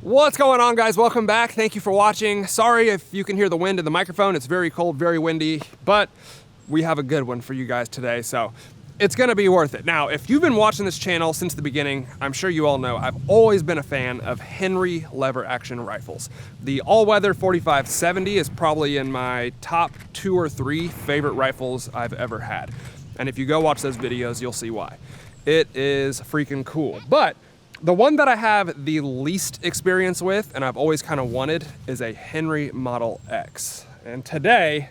What's going on, guys? Welcome back. Thank you for watching. Sorry if you can hear the wind in the microphone. It's very cold, very windy, but we have a good one for you guys today, so it's gonna be worth it. Now, if you've been watching this channel since the beginning, I'm sure you all know I've always been a fan of Henry lever action rifles. The all-weather 4570 is probably in my top 2 or 3 favorite rifles I've ever had. And if you go watch those videos, you'll see why. It is freaking cool. But the one that I have the least experience with, and I've always kind of wanted, is a Henry Model X. And today,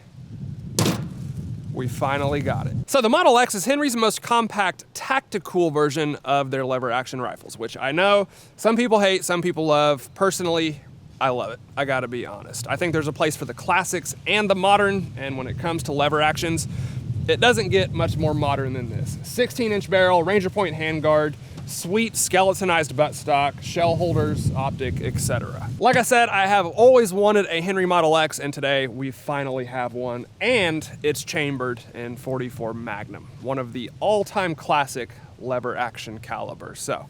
we finally got it. So the Model X is Henry's most compact tactical version of their lever action rifles, which I know some people hate, some people love. Personally, I love it. I gotta be honest. I think there's a place for the classics and the modern, and when it comes to lever actions, it doesn't get much more modern than this. 16-inch barrel, Ranger point handguard, sweet skeletonized buttstock, shell holders, optic, etc. Like I said, I have always wanted a Henry Model X, and today we finally have one, and it's chambered in 44 Magnum, one of the all-time classic lever action calibers. So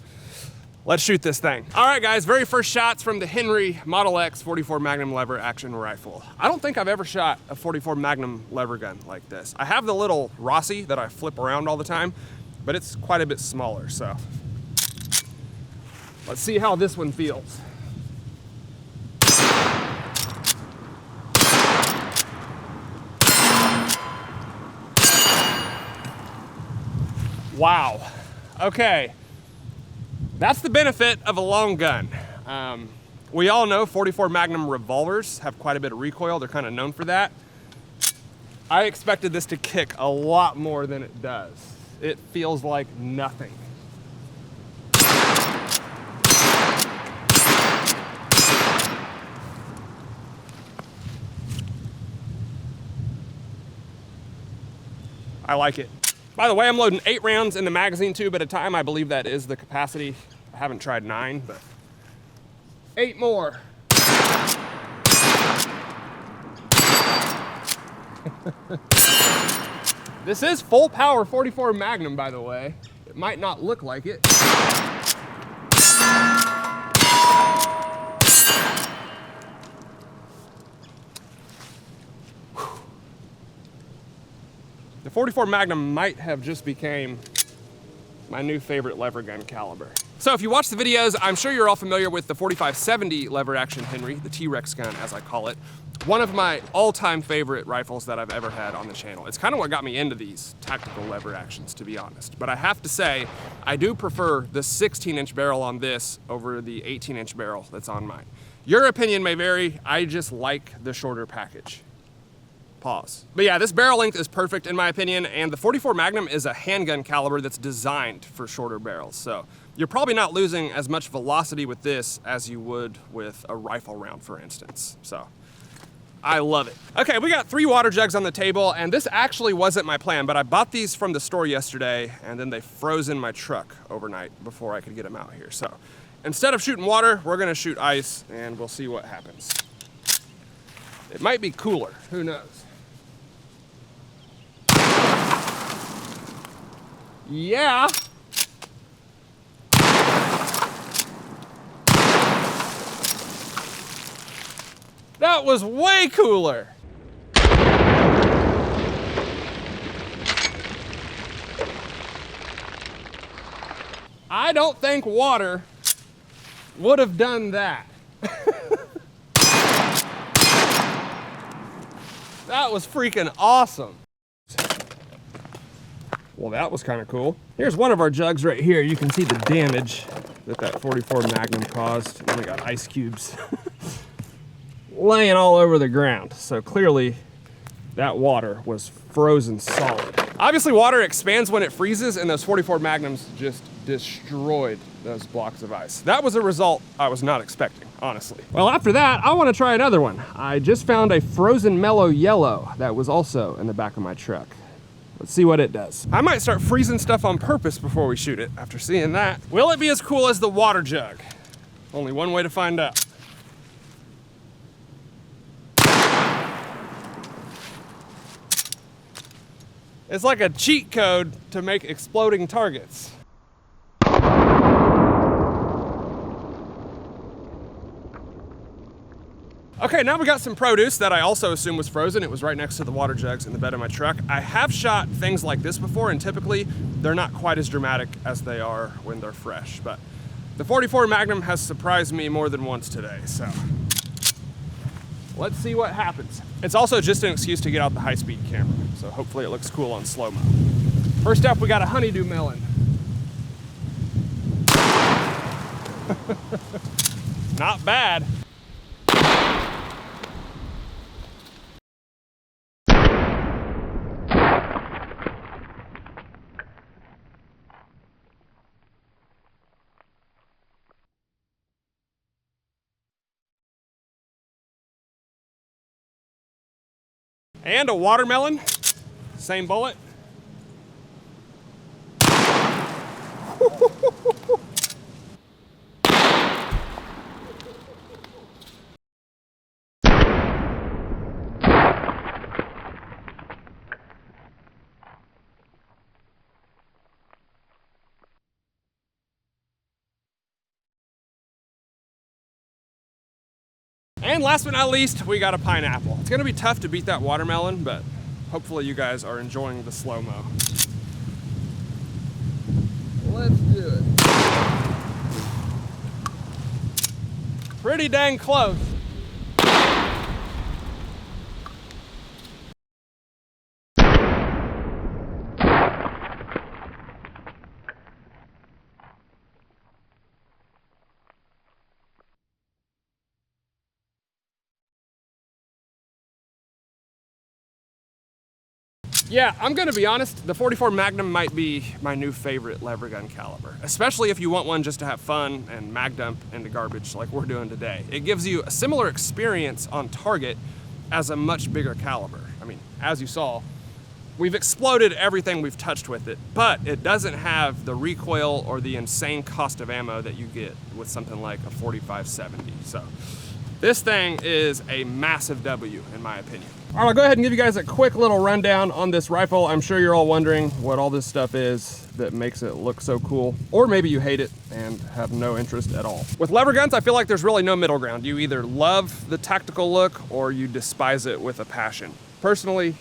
let's shoot this thing. All right, guys, very first shots from the Henry Model X 44 Magnum lever action rifle. I don't think I've ever shot a 44 Magnum lever gun like this. I have the little Rossi that I flip around all the time, but it's quite a bit smaller, so let's see how this one feels. Wow. Okay. That's the benefit of a long gun. We all know 44 Magnum revolvers have quite a bit of recoil. They're kind of known for that. I expected this to kick a lot more than it does. It feels like nothing. I like it. By the way, I'm loading 8 rounds in the magazine tube at a time. I believe that is the capacity. I haven't tried 9, but 8 more. This is full power 44 Magnum, by the way. It might not look like it. The 44 Magnum might have just became my new favorite lever gun caliber. So if you watch the videos, I'm sure you're all familiar with the 4570 lever action Henry, the T-Rex gun as I call it. One of my all-time favorite rifles that I've ever had on the channel. It's kind of what got me into these tactical lever actions, to be honest. But I have to say, I do prefer the 16-inch barrel on this over the 18-inch barrel that's on mine. Your opinion may vary. I just like the shorter package. Pause. But yeah, this barrel length is perfect in my opinion, and the 44 Magnum is a handgun caliber that's designed for shorter barrels. So you're probably not losing as much velocity with this as you would with a rifle round, for instance. So I love it. Okay, we got 3 water jugs on the table, and this actually wasn't my plan, but I bought these from the store yesterday, and then they froze in my truck overnight before I could get them out here. So instead of shooting water, we're gonna shoot ice, and we'll see what happens. It might be cooler, who knows? Yeah. That was way cooler. I don't think water would have done that. That was freaking awesome. Well, that was kind of cool. Here's one of our jugs right here. You can see the damage that 44 Magnum caused. And we got ice cubes laying all over the ground. So clearly that water was frozen solid. Obviously water expands when it freezes, and those 44 Magnums just destroyed those blocks of ice. That was a result I was not expecting, honestly. Well, after that, I want to try another one. I just found a frozen mellow yellow that was also in the back of my truck. Let's see what it does. I might start freezing stuff on purpose before we shoot it after seeing that. Will it be as cool as the water jug? Only one way to find out. It's like a cheat code to make exploding targets. Okay, now we got some produce that I also assume was frozen. It was right next to the water jugs in the bed of my truck. I have shot things like this before, and typically they're not quite as dramatic as they are when they're fresh. But the 44 Magnum has surprised me more than once today, so let's see what happens. It's also just an excuse to get out the high-speed camera, so hopefully it looks cool on slow-mo. First up, we got a honeydew melon. Not bad. And a watermelon, same bullet. And last but not least, we got a pineapple. It's gonna be tough to beat that watermelon, but hopefully you guys are enjoying the slow-mo. Let's do it. Pretty dang close. Yeah, I'm gonna be honest, the 44 Magnum might be my new favorite lever gun caliber, especially if you want one just to have fun and mag dump into garbage like we're doing today. It gives you a similar experience on target as a much bigger caliber. I mean, as you saw, we've exploded everything we've touched with it, but it doesn't have the recoil or the insane cost of ammo that you get with something like a 4570. So this thing is a massive W in my opinion. All right, I'll go ahead and give you guys a quick little rundown on this rifle. I'm sure you're all wondering what all this stuff is that makes it look so cool, or maybe you hate it and have no interest at all. With lever guns, I feel like there's really no middle ground. You either love the tactical look or you despise it with a passion. Personally,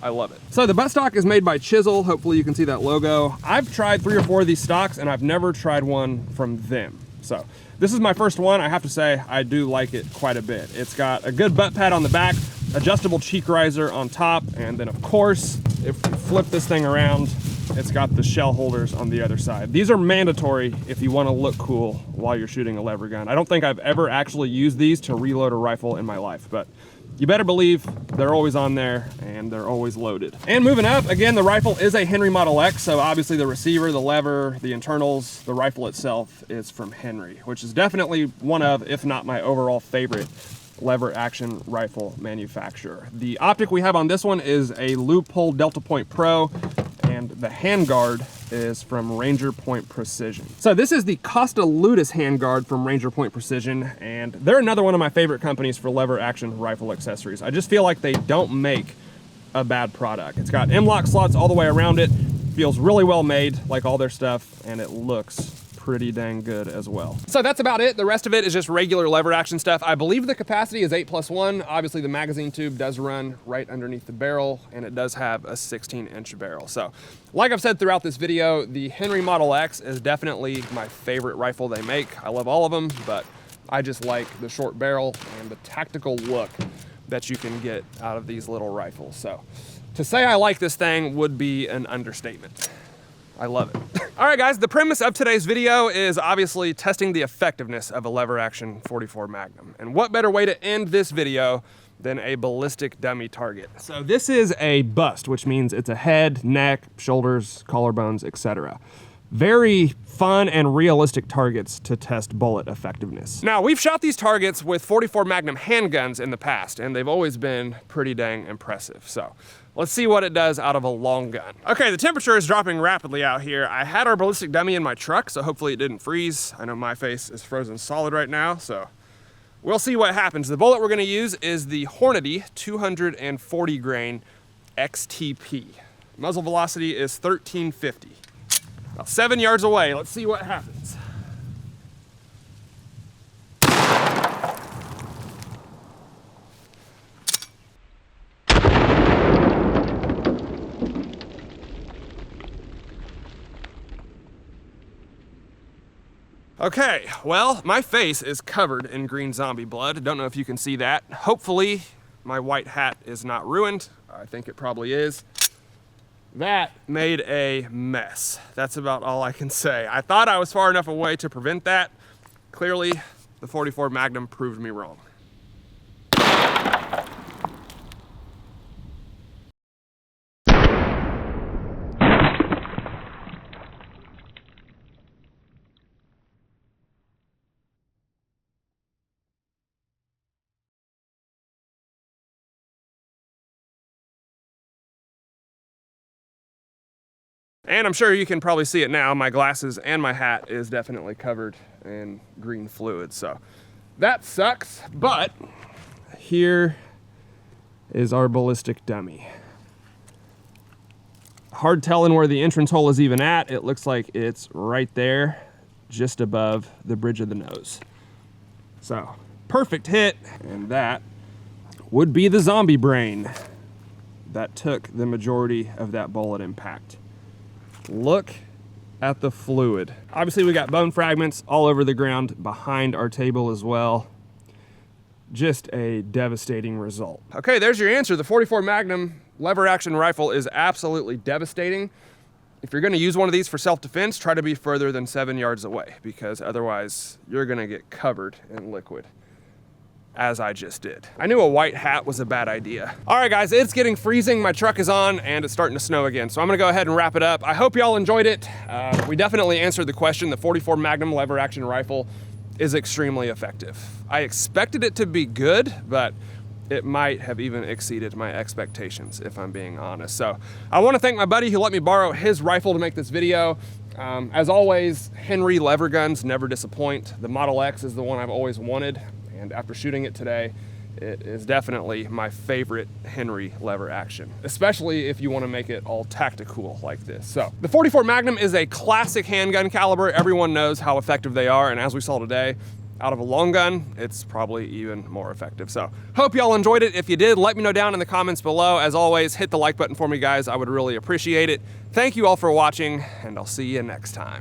I love it. So the buttstock is made by Chisel. Hopefully you can see that logo. I've tried 3 or 4 of these stocks and I've never tried one from them. So this is my first one. I have to say, I do like it quite a bit. It's got a good butt pad on the back, adjustable cheek riser on top, and then of course, if you flip this thing around, it's got the shell holders on the other side. These are mandatory if you want to look cool while you're shooting a lever gun. I don't think I've ever actually used these to reload a rifle in my life, but you better believe they're always on there and they're always loaded. And moving up, again, the rifle is a Henry Model X, so obviously the receiver, the lever, the internals, the rifle itself is from Henry, which is definitely one of, if not my overall favorite lever action rifle manufacturer. The optic we have on this one is a Loophole Delta Point Pro, and the handguard is from Ranger Point Precision. So this is the Costa Ludus handguard from Ranger Point Precision, and they're another one of my favorite companies for lever action rifle accessories. I just feel like they don't make a bad product. It's got M-LOK slots all the way around it, feels really well made like all their stuff, and it looks pretty dang good as well. So that's about it. The rest of it is just regular lever action stuff. I believe the capacity is 8+1. Obviously the magazine tube does run right underneath the barrel, and it does have a 16-inch barrel. So like I've said throughout this video, the Henry Model X is definitely my favorite rifle they make. I love all of them, but I just like the short barrel and the tactical look that you can get out of these little rifles. So to say I like this thing would be an understatement. I love it. All right, guys, the premise of today's video is obviously testing the effectiveness of a lever action 44 Magnum. And what better way to end this video than a ballistic dummy target? So this is a bust, which means it's a head, neck, shoulders, collarbones, etc. Very fun and realistic targets to test bullet effectiveness. Now, we've shot these targets with 44 Magnum handguns in the past, and they've always been pretty dang impressive. So let's see what it does out of a long gun. Okay, the temperature is dropping rapidly out here. I had our ballistic dummy in my truck, so hopefully it didn't freeze. I know my face is frozen solid right now, so we'll see what happens. The bullet we're gonna use is the Hornady 240 grain XTP. Muzzle velocity is 1350. About 7 yards away, let's see what happens. Okay, well, my face is covered in green zombie blood. Don't know if you can see that. Hopefully, my white hat is not ruined. I think it probably is. That made a mess. That's about all I can say. I thought I was far enough away to prevent that. Clearly, the 44 Magnum proved me wrong. And I'm sure you can probably see it now. My glasses and my hat is definitely covered in green fluid. So that sucks, but here is our ballistic dummy. Hard telling where the entrance hole is even at. It looks like it's right there, just above the bridge of the nose. So perfect hit, and that would be the zombie brain that took the majority of that bullet impact. Look at the fluid. Obviously we got bone fragments all over the ground behind our table as well. Just a devastating result. Okay, there's your answer. The 44 Magnum lever action rifle is absolutely devastating. If you're gonna use one of these for self-defense, try to be further than 7 yards away, because otherwise you're gonna get covered in liquid, as I just did. I knew a white hat was a bad idea. All right, guys, it's getting freezing. My truck is on and it's starting to snow again. So I'm gonna go ahead and wrap it up. I hope y'all enjoyed it. We definitely answered the question. The 44 Magnum lever action rifle is extremely effective. I expected it to be good, but it might have even exceeded my expectations, if I'm being honest. So I wanna thank my buddy who let me borrow his rifle to make this video. As always, Henry lever guns never disappoint. The Model X is the one I've always wanted. And after shooting it today, it is definitely my favorite Henry lever action, especially if you want to make it all tactical like this. So the 44 Magnum is a classic handgun caliber. Everyone knows how effective they are. And as we saw today, out of a long gun, it's probably even more effective. So hope y'all enjoyed it. If you did, let me know down in the comments below. As always, hit the like button for me, guys. I would really appreciate it. Thank you all for watching, and I'll see you next time.